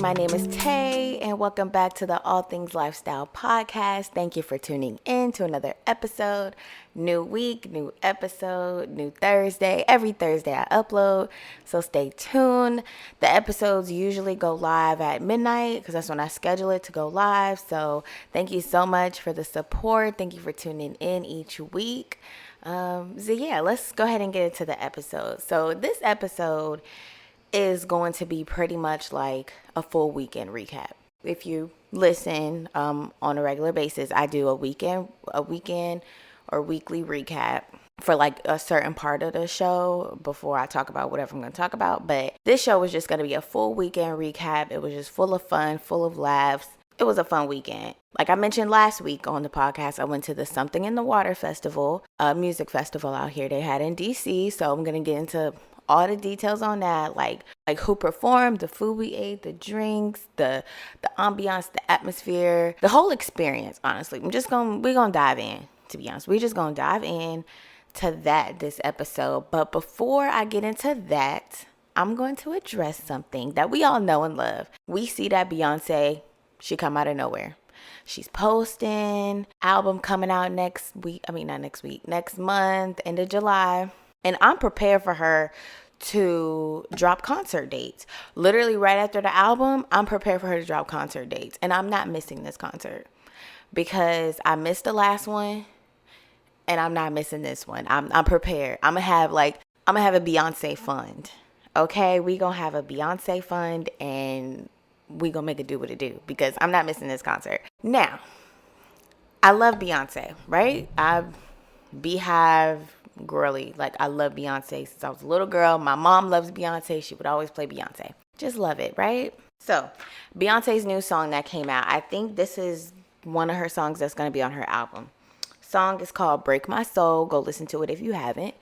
my name is Tay, and welcome back to the All Things Lifestyle podcast. Thank you for tuning in to another episode. New week, new episode, new Thursday. Every Thursday I upload, so stay tuned. The episodes usually go live at midnight because that's when I schedule it to go live. So thank you so much for the support. Thank you for tuning in each week. Let's go ahead and get into the episode. So this episode is going to be pretty much like a full weekend recap. If you listen on a regular basis, I do a weekend or weekly recap for like a certain part of the show before I talk about whatever I'm going to talk about. But this show was just going to be a full weekend recap. It was just full of fun, full of laughs. It was a fun weekend. Like I mentioned last week on the podcast, I went to the Something in the Water festival, a music festival out here they had in DC. So I'm going to get into all the details on that, like who performed, the food we ate, the drinks, the ambiance, the atmosphere, the whole experience. Honestly, we're gonna dive in. To be honest, we're just gonna dive in to that this episode. But before I get into that, I'm going to address something that we all know and love. We see that Beyonce, she come out of nowhere. She's posting album coming out next month, end of July. And I'm prepared for her to drop concert dates. Literally right after the album, I'm prepared for her to drop concert dates. And I'm not missing this concert because I missed the last one and I'm not missing this one. I'm prepared. I'm gonna have a Beyonce fund. Okay, we gonna have a Beyonce fund and we gonna make it do what it do because I'm not missing this concert. Now, I love Beyonce, right? Beehive girly, like I love Beyonce since I was a little girl. My mom loves Beyonce. She would always play Beyonce. Just love it, right? So Beyonce's new song that came out, I think this is one of her songs that's going to be on her album. Song is called Break My Soul. Go listen to it if you haven't.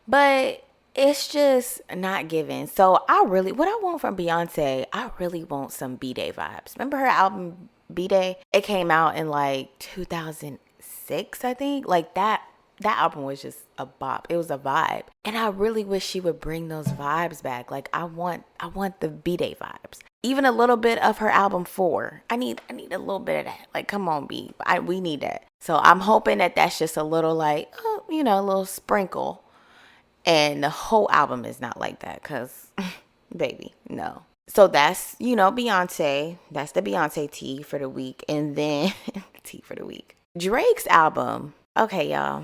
But it's just not given. So what I want from Beyonce, I really want some B-Day vibes. Remember her album B-Day? It came out in like 2006, I think. Like that album was just a bop. It was a vibe. And I really wish she would bring those vibes back. Like I want the B-Day vibes. Even a little bit of her album 4. I need a little bit of that. Like come on, B. We need that. So I'm hoping that that's just a little like, a little sprinkle. And the whole album is not like that cuz baby, no. So that's, Beyonce. That's the Beyonce tea for the week. And then tea for the week. Drake's album. Okay, y'all.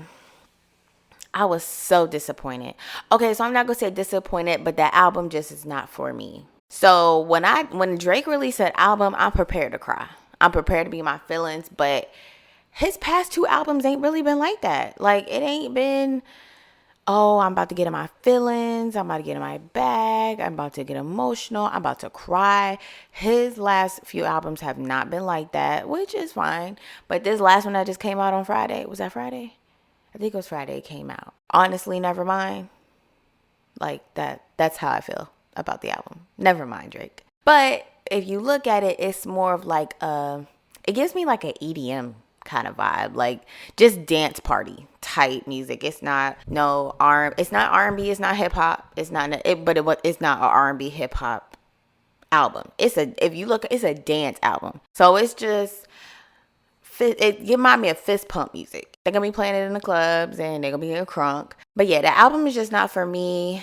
I was so disappointed. Okay, so I'm not going to say disappointed, but that album just is not for me. So when Drake released that album, I'm prepared to cry. I'm prepared to be in my feelings, but his past 2 albums ain't really been like that. Like, it ain't been, I'm about to get in my feelings. I'm about to get in my bag. I'm about to get emotional. I'm about to cry. His last few albums have not been like that, which is fine. But this last one that just came out on Friday, was that Friday? I think it was Friday it came out. Honestly, never mind. Like that's how I feel about the album. Never mind, Drake. But if you look at it, it's more of like it gives me like an EDM kind of vibe, like just dance party type music. It's not it's not R&B, it's not hip hop, it's not it's not an R&B hip hop album. It's a dance album. So it's just it reminds me of fist pump music. They're gonna be playing it in the clubs and they're gonna be in crunk. But yeah, the album is just not for me.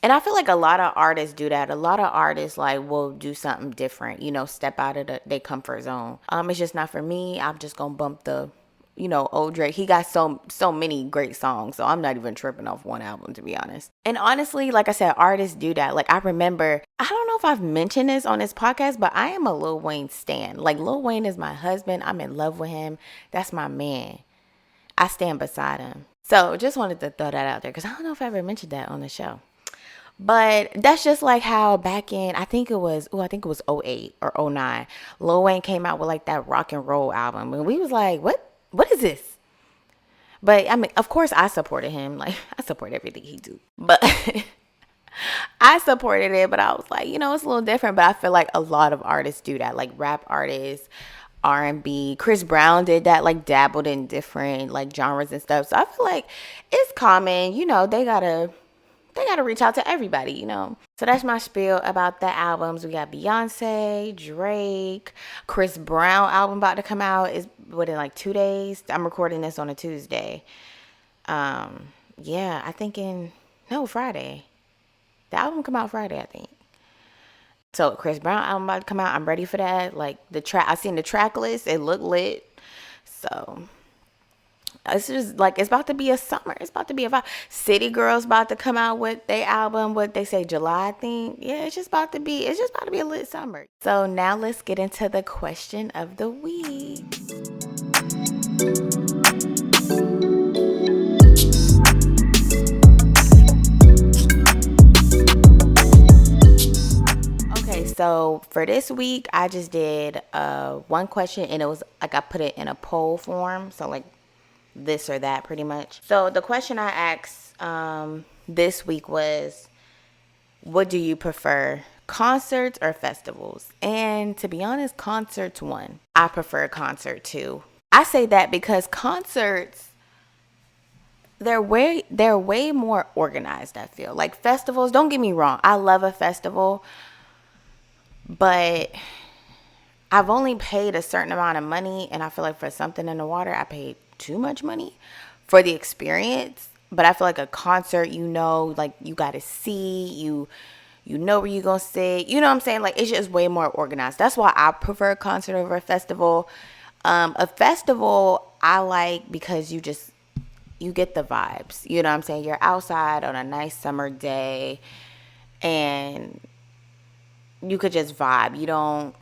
And I feel like a lot of artists do that. A lot of artists will do something different, step out of their comfort zone. It's just not for me. I'm just gonna bump the, old Drake. He got so many great songs, so I'm not even tripping off one album, to be honest. And honestly, like I said, artists do that. Like I remember, I don't know if I've mentioned this on this podcast, but I am a Lil Wayne stan. Like Lil Wayne is my husband. I'm in love with him. That's my man. I stand beside him. So just wanted to throw that out there because I don't know if I ever mentioned that on the show. But that's just like how back in, I think it was 08 or 09, Lil Wayne came out with like that rock and roll album. And we was like, what is this? But I mean, of course I supported him. Like I support everything he do. But I supported it, but I was like, it's a little different. But I feel like a lot of artists do that, like rap artists, R&B. Chris Brown did that, like dabbled in different like genres and stuff. So I feel like it's common, they gotta they got to reach out to everybody, you know. So that's my spiel about the albums. We got Beyonce, Drake, Chris Brown album about to come out. Is within like 2 days. I'm recording this on a Tuesday. Yeah, I think Friday. The album come out Friday, I think. So Chris Brown album about to come out. I'm ready for that. Like I seen the track list. It looked lit. So it's just like, it's about to be a summer. It's about to be a vibe. City Girls about to come out with their album. What they say, July, I think. Yeah, it's just about to be a lit summer. So now let's get into the question of the week. Okay, so for this week, I just did one question, and it was like I put it in a poll form. So like this or that, pretty much. So the question I asked this week was, what do you prefer, concerts or festivals? And to be honest, concerts won. I prefer concert too. I say that because concerts, they're way more organized, I feel. Like festivals, don't get me wrong, I love a festival, but I've only paid a certain amount of money, and I feel like for something in the water, I paid too much money for the experience. But I feel like a concert, you know, like you got to see, you know where you're going to sit. You know what I'm saying? Like, it's just way more organized. That's why I prefer a concert over a festival. A festival, I like because you get the vibes. You know what I'm saying? You're outside on a nice summer day, and you could just vibe.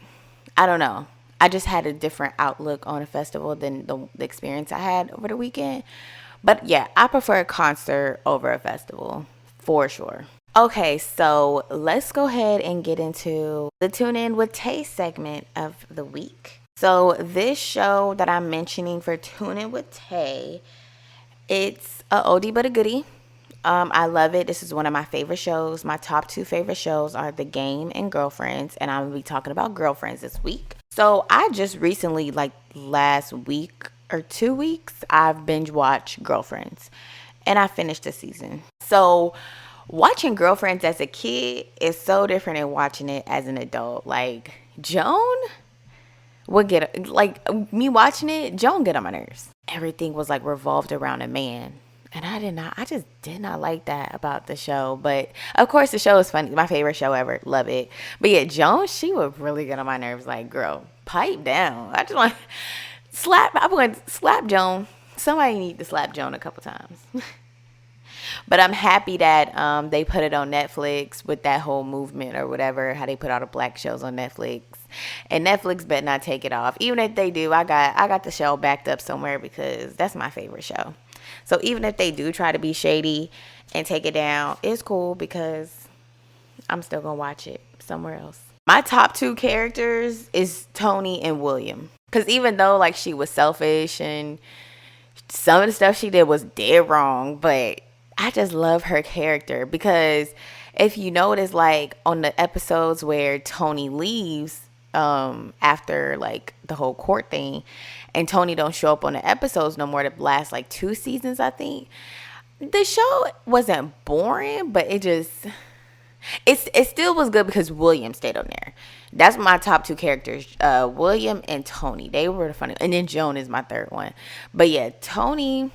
I don't know. I just had a different outlook on a festival than the experience I had over the weekend. But yeah, I prefer a concert over a festival for sure. Okay, so let's go ahead and get into the Tune In with Tay segment of the week. So this show that I'm mentioning for Tune In with Tay, it's a oldie but a goodie. I love it. This is one of my favorite shows. My top 2 favorite shows are The Game and Girlfriends, and I'm going to be talking about Girlfriends this week. So I just recently, like last week or 2 weeks, I've binge watched Girlfriends, and I finished the season. So watching Girlfriends as a kid is so different than watching it as an adult. Like Joan would get, like me watching it, Joan get on my nerves. Everything was like revolved around a man. And I just did not like that about the show. But of course the show is funny. My favorite show ever. Love it. But yeah, Joan, she would really get on my nerves. Like, girl, pipe down. I want to slap Joan. Somebody need to slap Joan a couple times. But I'm happy that they put it on Netflix with that whole movement or whatever, how they put all the black shows on Netflix. And Netflix better not take it off. Even if they do, I got the show backed up somewhere because that's my favorite show. So even if they do try to be shady and take it down, it's cool because I'm still going to watch it somewhere else. My top 2 characters is Toni and William. Because even though like she was selfish and some of the stuff she did was dead wrong, but I just love her character. Because if you notice, like on the episodes where Toni leaves after like the whole court thing, and Toni don't show up on the episodes no more, the last like 2 seasons, I think. The show wasn't boring, but it still was good because William stayed on there. That's my top 2 characters, William and Toni. They were the funny, and then Joan is my third one. But yeah, Toni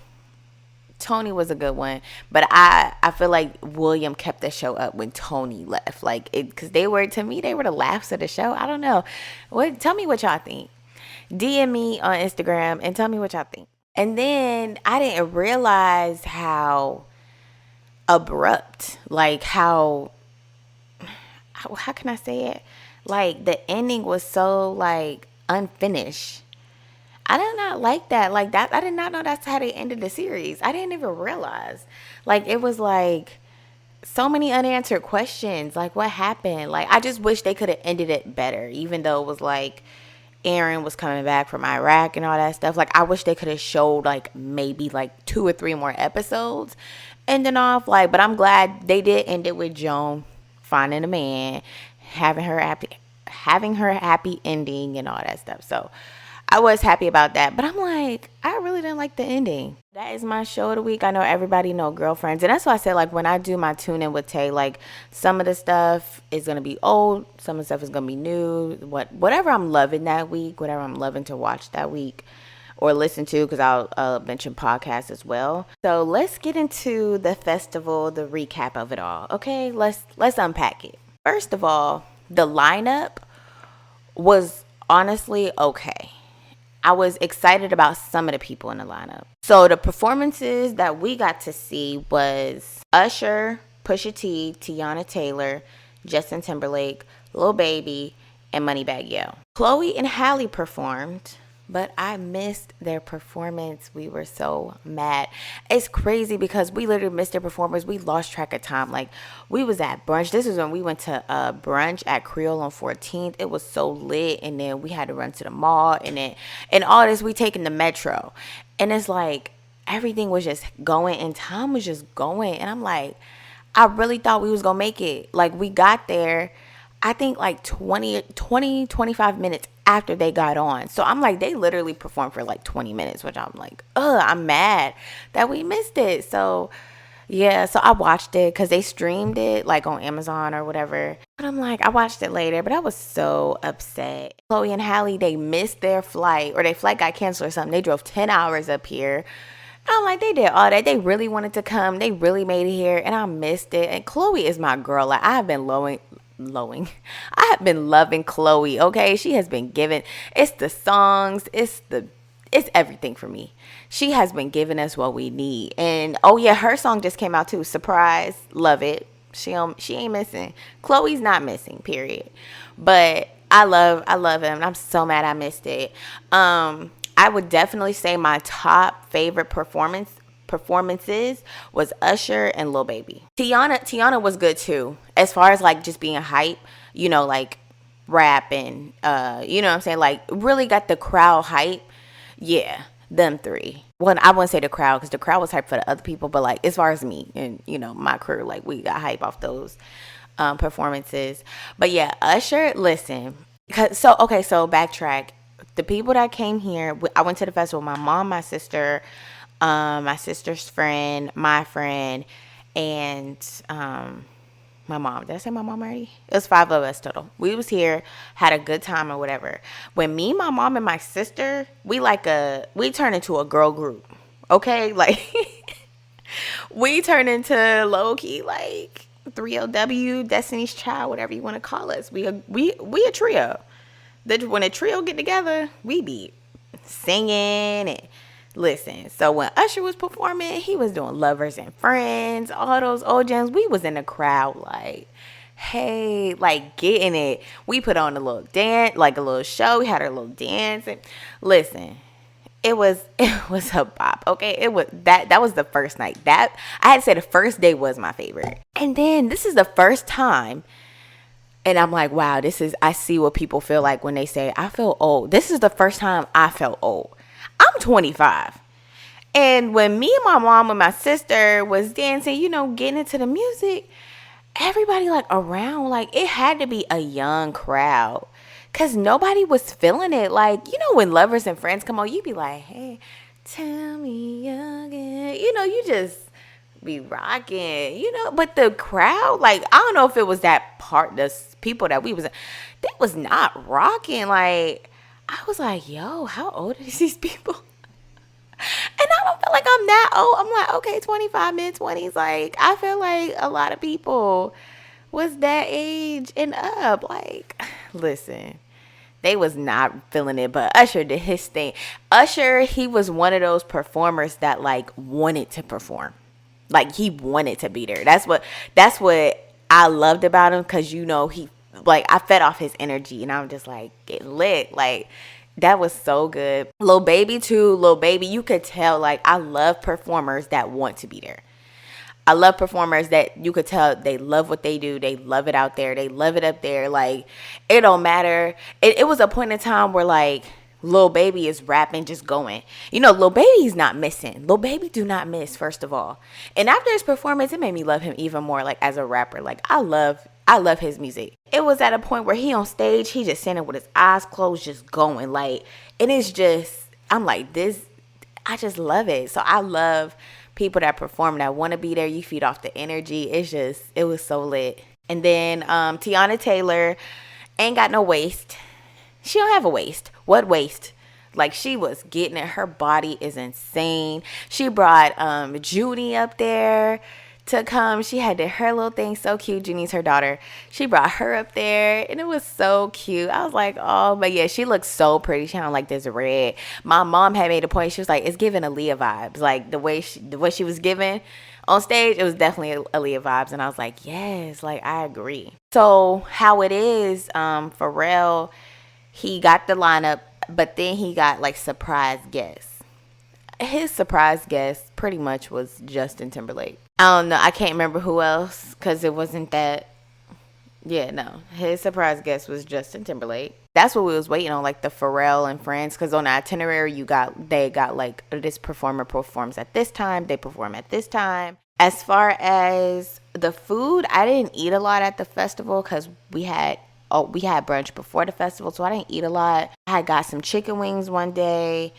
was a good one, but I feel like William kept the show up when Toni left, like it, because they were the laughs of the show. I don't know. Tell me what y'all think. DM me on Instagram and tell me what y'all think. And then I didn't realize how abrupt, like how can I say it? Like the ending was so like unfinished. I did not like that. Like that, I did not know that's how they ended the series. I didn't even realize. Like it was like so many unanswered questions. Like what happened? Like I just wish they could have ended it better, even though it was like Aaron was coming back from Iraq and all that stuff. Like I wish they could have showed like maybe like 2 or 3 more episodes ending off. Like, but I'm glad they did end it with Joan finding a man, having her happy ending and all that stuff. So I was happy about that, but I'm like, I really didn't like the ending. That is my show of the week. I know everybody know Girlfriends, and that's why I said, like, when I do my tune in with Tay, like, some of the stuff is gonna be old, some of the stuff is gonna be new. Whatever I'm loving that week, whatever I'm loving to watch that week or listen to, because I'll mention podcasts as well. So let's get into the festival, the recap of it all. Okay, let's unpack it. First of all, the lineup was honestly okay. I was excited about some of the people in the lineup. So the performances that we got to see was Usher, Pusha T, Tiana Taylor, Justin Timberlake, Lil Baby, and Moneybagg Yo. Chloe and Halle performed, but I missed their performance. We were so mad. It's crazy because we literally missed their performance. We lost track of time. Like, we was at brunch. This is when we went to brunch at Creole on 14th. It was so lit. And then we had to run to the mall. And all this, we taking the metro. And it's like, everything was just going and time was just going. And I'm like, I really thought we was going to make it. Like, we got there, I think like 25 minutes after they got on. So I'm like, they literally performed for like 20 minutes, which I'm like, I'm mad that we missed it. So yeah, so I watched it because they streamed it like on Amazon or whatever. But I'm like, I watched it later, but I was so upset. Chloe and Halle, they missed their flight, or their flight got canceled or something. They drove 10 hours up here. I'm like, they did all that. They really wanted to come. They really made it here, and I missed it. And Chloe is my girl. Like, I have been I have been loving Chloe, okay? She has been giving, it's the songs, it's everything for me. She has been giving us what we need. And oh yeah, her song just came out too. Surprise, love it. She ain't missing. Chloe's not missing, period. But I love him. I'm so mad I missed it. I would definitely say my top favorite performances was Usher and Lil Baby. Tiana was good too, as far as like just being hype, you know, like rap and you know what I'm saying, like really got the crowd hype. Yeah, them three. Well, I wouldn't say the crowd because the crowd was hype for the other people, but like as far as me and, you know, my crew, like we got hype off those performances. But yeah, Usher, listen, so backtrack. The people that came here, I went to the festival, my mom, my sister, my sister's friend, my friend, and my mom. Did I say my mom already? It was 5 of us total. We was here, had a good time or whatever. When me, my mom, and my sister, we turned into a girl group. Okay? Like, we turned into low-key, like, 3LW, Destiny's Child, whatever you want to call us. We a trio. When a trio get together, we be singing and listen. So when Usher was performing, he was doing Lovers and Friends, all those old gems. We was in the crowd like, hey, like getting it. We put on a little dance, like a little show. We had our little dance. And listen, it was a bop. Okay, it was that was the first night. That I had to say the first day was my favorite. And then this is the first time. And I'm like, wow, I see what people feel like when they say, I feel old. This is the first time I felt old. I'm 25. And when me and my mom and my sister was dancing, you know, getting into the music, everybody like around, like it had to be a young crowd. Because nobody was feeling it. Like, you know, when Lovers and Friends come on, you be like, hey, tell me again. You know, you just be rocking, you know, but the crowd, like, I don't know if it was that part, the people that we was, they was not rocking. Like, I was like, yo, how old are these people? And I don't feel like I'm that old. I'm like, okay, 25, mid-20s. Like, I feel like a lot of people was that age and up. Like, listen, they was not feeling it, but Usher did his thing. Usher, he was one of those performers that, like, wanted to perform. Like, he wanted to be there. That's what I loved about him, because, you know, he, like, I fed off his energy, and I'm just, like, getting lit. Like, that was so good. Lil Baby, too. Lil Baby, you could tell, like, I love performers that want to be there. I love performers that you could tell they love what they do. They love it out there. They love it up there. Like, it don't matter. It was a point in time where, like, Lil Baby is rapping, just going. You know, Lil Baby's not missing. Lil Baby do not miss, first of all. And after his performance, it made me love him even more, like, as a rapper. Like, I love I love his music. It was at a point where he on stage, he just standing with his eyes closed, just going. Like, and it's just, I'm like, this, I just love it. So I love people that perform, that want to be there. You feed off the energy. It's just, it was so lit. And then Tiana Taylor ain't got no waist. She don't have a waist. What waist? Like, she was getting it. Her body is insane. She brought Junie up there to come. She had her little thing, so cute. Junie's her daughter. She brought her up there, and it was so cute. I was like, oh, but yeah, she looks so pretty. She had like this red. My mom had made a point. She was like, it's giving Aaliyah vibes. Like, the way she was giving on stage, it was definitely Aaliyah vibes. And I was like, yes, like, I agree. So how it is, Pharrell, he got the lineup, but then he got like surprise guests. His surprise guest pretty much was Justin Timberlake. I don't know. I can't remember who else because it wasn't that. Yeah, no. His surprise guest was Justin Timberlake. That's what we was waiting on, like the Pharrell and Friends, because on the itinerary they got like, this performer performs at this time, they perform at this time. As far as the food, I didn't eat a lot at the festival because we had brunch before the festival, so I didn't eat a lot. I had got some chicken wings one day.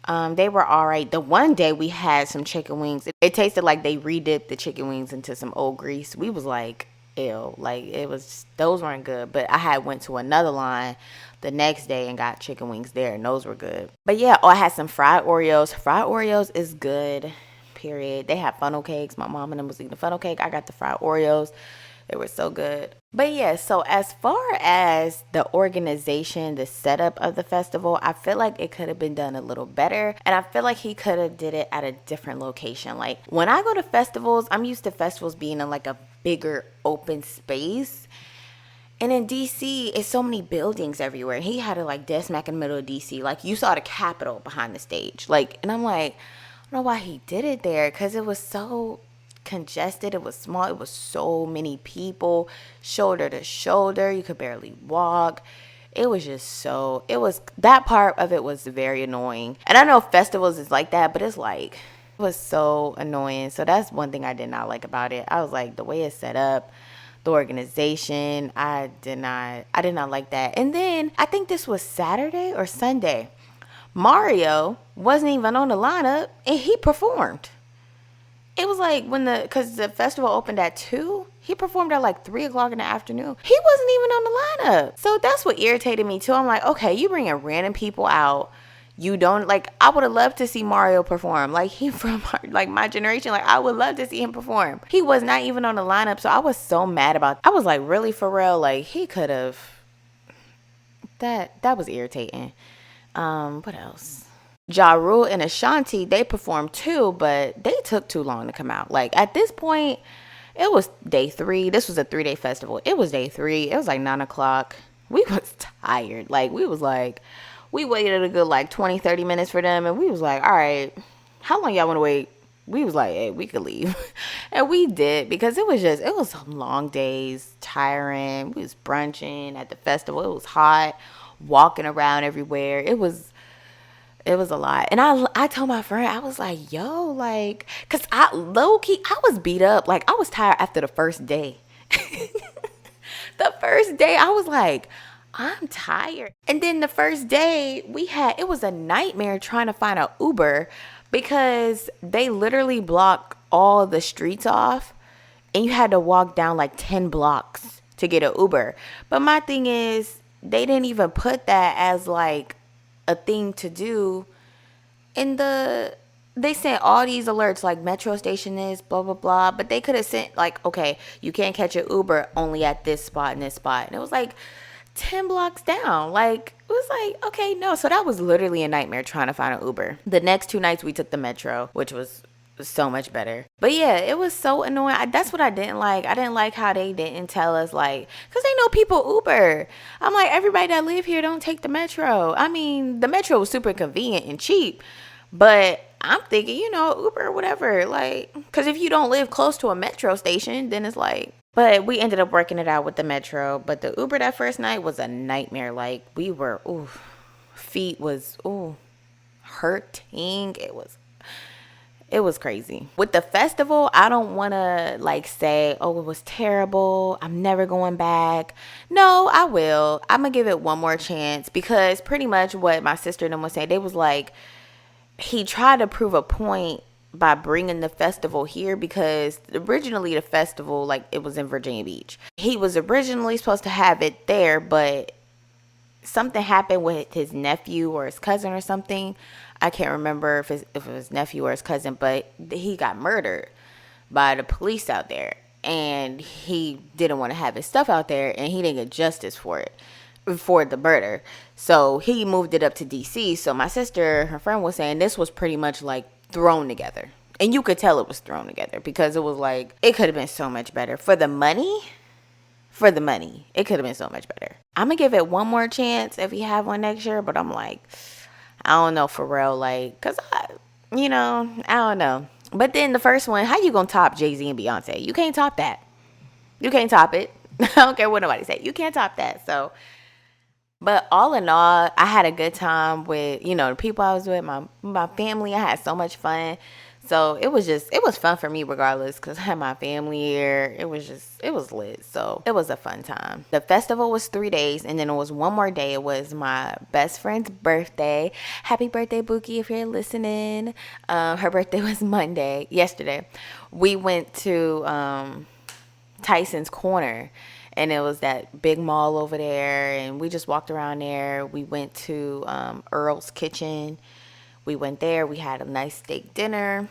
They were all right. The one day we had some chicken wings, it tasted like they redipped the chicken wings into some old grease. We was like, ew, like those weren't good. But I had went to another line the next day and got chicken wings there, and those were good. But yeah, I had some fried Oreos. Fried Oreos is good, period. They have funnel cakes. My mom and them was eating the funnel cake. I got the fried Oreos. They were so good. But yeah, so as far as the organization, the setup of the festival, I feel like it could have been done a little better. And I feel like he could have did it at a different location. Like, when I go to festivals, I'm used to festivals being in like a bigger open space. And in DC, it's so many buildings everywhere. He had it like dead smack in the middle of DC. Like, you saw the Capitol behind the stage. Like, and I'm like, I don't know why he did it there, because it was so congested. It was small. It was so many people, shoulder to shoulder. You could barely walk. It was just that part of it was very annoying. And I know festivals is like that, but it's like, it was so annoying. So that's one thing I did not like about it. I was like, the way it's set up, the organization, I did not like that. And then I think this was Saturday or Sunday, Mario wasn't even on the lineup and he performed. It was like because the festival opened at 2, he performed at like 3 o'clock in the afternoon. He wasn't even on the lineup. So that's what irritated me too. I'm like, okay, you bringing random people out. You don't, like, I would have loved to see Mario perform. Like, he from like my generation. Like, I would love to see him perform. He was not even on the lineup. So I was so mad about I was like, really, Pharrell? Like, he could have. That was irritating. What else? Ja Rule and Ashanti, they performed too, but they took too long to come out. Like, at this point, it was day 3. This was a 3-day festival. It was day 3. It was like 9 o'clock. We was tired. Like, we waited a good like 20, 30 minutes for them, and we was like, all right, how long y'all want to wait? We was like, hey, we could leave. And we did, because it was some long days, tiring. We was brunching at the festival. It was hot, walking around everywhere. It was a lot. And I told my friend, I was like, yo, like, because low-key, I was beat up. Like, I was tired after the first day. The first day, I was like, I'm tired. And then the first day, it was a nightmare trying to find an Uber, because they literally blocked all the streets off, and you had to walk down like 10 blocks to get an Uber. But my thing is, they didn't even put that as like a thing to do they sent all these alerts like metro station is blah blah blah, but they could have sent like, okay, you can't catch an Uber only at this spot and this spot, and it was like 10 blocks down. Like, it was like, okay, no. So that was literally a nightmare trying to find an Uber. The next 2 nights we took the metro, which was so much better. But yeah, it was so annoying. That's what I didn't like. I didn't like how they didn't tell us, like, because they know people Uber. I'm like, everybody that live here don't take the metro. I mean, the metro was super convenient and cheap, but I'm thinking, Uber, whatever. Like, because if you don't live close to a metro station, then it's like. But we ended up working it out with the metro. But the Uber that first night was a nightmare. Like, we were, feet was, hurting. It was crazy. With the festival, I don't want to like say, oh, it was terrible, I'm never going back. No, I will. I'm going to give it one more chance, because pretty much what my sister and them was saying, they was like, he tried to prove a point by bringing the festival here, because originally the festival, like, it was in Virginia Beach. He was originally supposed to have it there, but something happened with his nephew or his cousin or something. I can't remember if it was his nephew or his cousin, but he got murdered by the police out there, and he didn't want to have his stuff out there, and he didn't get justice for it, for the murder. So he moved it up to DC. So my sister, her friend, was saying this was pretty much like thrown together, and you could tell it was thrown together, because it was like, it could have been so much better for the money. For the money, it could have been so much better. I'm gonna give it one more chance if we have one next year, but I'm like, I don't know, for real, like, cause I don't know. But then the first one, how you gonna top Jay-Z and Beyonce? You can't top that. You can't top it. I don't care what nobody say. You can't top that. So, but all in all, I had a good time with, the people I was with, my family. I had so much fun. So it was fun for me regardless, because I had my family here. It was lit. So it was a fun time. The festival was 3 days, and then it was one more day. It was my best friend's birthday. Happy birthday, Buki, if you're listening. Her birthday was yesterday. We went to Tyson's Corner, and it was that big mall over there, and we just walked around there. We went to Earl's Kitchen. We went there. We had a nice steak dinner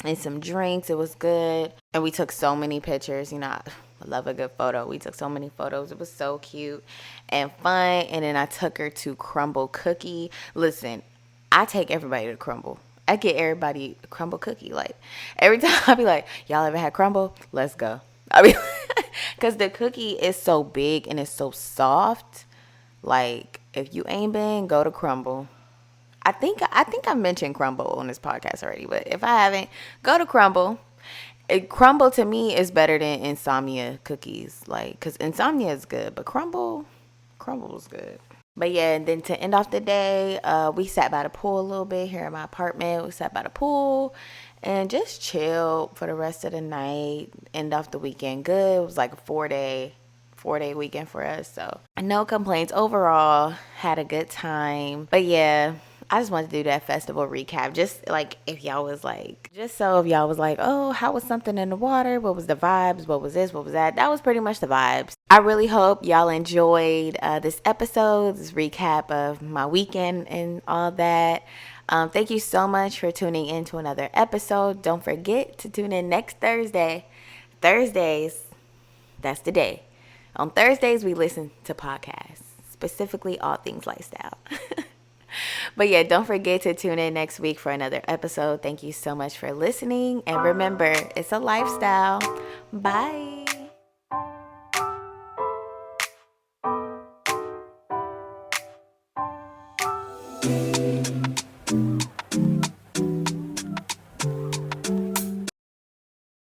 and some drinks. It was good. And we took so many pictures. I love a good photo. We took so many photos. It was so cute and fun. And then I took her to Crumble Cookie. Listen, I take everybody to Crumble. I get everybody a Crumble Cookie. Like, every time I be like, y'all ever had Crumble? Let's go. I mean, because the cookie is so big and it's so soft. Like, if you ain't been, go to Crumble. I think I mentioned Crumble on this podcast already, but if I haven't, go to Crumble. Crumble to me is better than Insomnia cookies, like, because Insomnia is good, but Crumble is good. But yeah, and then to end off the day, we sat by the pool a little bit here in my apartment. We sat by the pool and just chilled for the rest of the night. End off the weekend good. It was like a 4-day weekend for us, so no complaints overall. Had a good time. But yeah, I just wanted to do that festival recap, just like if y'all was like, oh, how was something in the water? What was the vibes? What was this? What was that? That was pretty much the vibes. I really hope y'all enjoyed this episode, this recap of my weekend and all that. Thank you so much for tuning in to another episode. Don't forget to tune in next Thursday. Thursdays, that's the day. On Thursdays, we listen to podcasts, specifically All Things Lifestyle. But yeah, don't forget to tune in next week for another episode. Thank you so much for listening. And remember, it's a lifestyle. Bye.